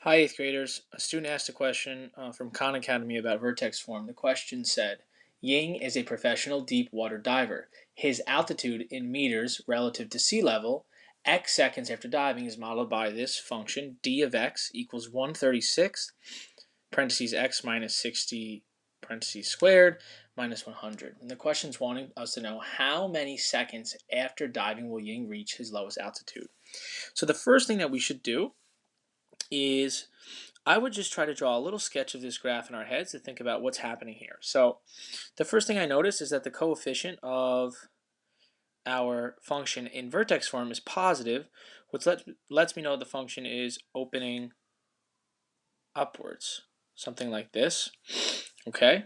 Hi, 8th graders. A student asked a question from Khan Academy about Vertex form. The question said, Ying is a professional deep water diver. His altitude in meters relative to sea level, x seconds after diving, is modeled by this function, d of x equals 1/36, parentheses x minus 60, parentheses squared, minus 100. And the question's wanting us to know how many seconds after diving will Ying reach his lowest altitude. So the first thing that we should do is I would just try to draw a little sketch of this graph in our heads to think about what's happening here. So the first thing I notice is that the coefficient of our function in vertex form is positive, which lets me know the function is opening upwards, something like this. Okay.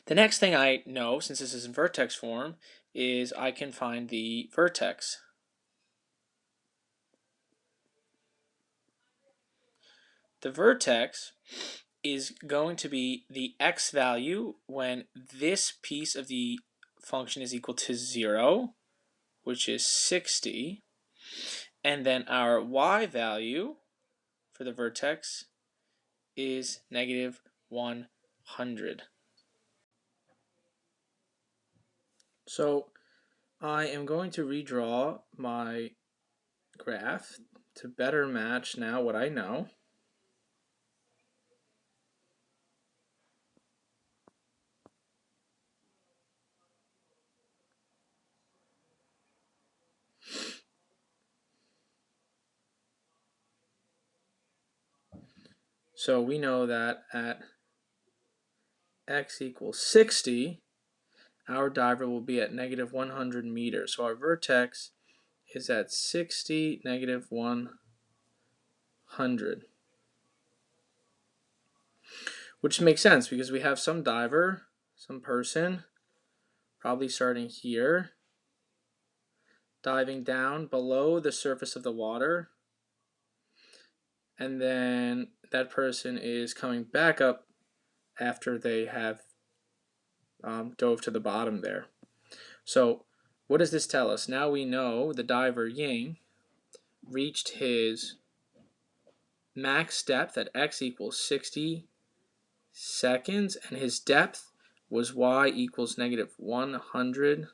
The next thing I know, since this is in vertex form, is I can find the vertex. The vertex is going to be the x value when this piece of the function is equal to 0, which is 60, and then our y value for the vertex is negative 100. So I am going to redraw my graph to better match now what I know. So we know that at x equals 60, our diver will be at negative 100 meters. So our vertex is at 60, negative 100. Which makes sense because we have some diver, some person, probably starting here, diving down below the surface of the water, and then that person is coming back up after they have dove to the bottom there. So what does this tell us? Now we know the diver Ying reached his max depth at x equals 60 seconds, and his depth was y equals negative 100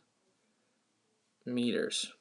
meters.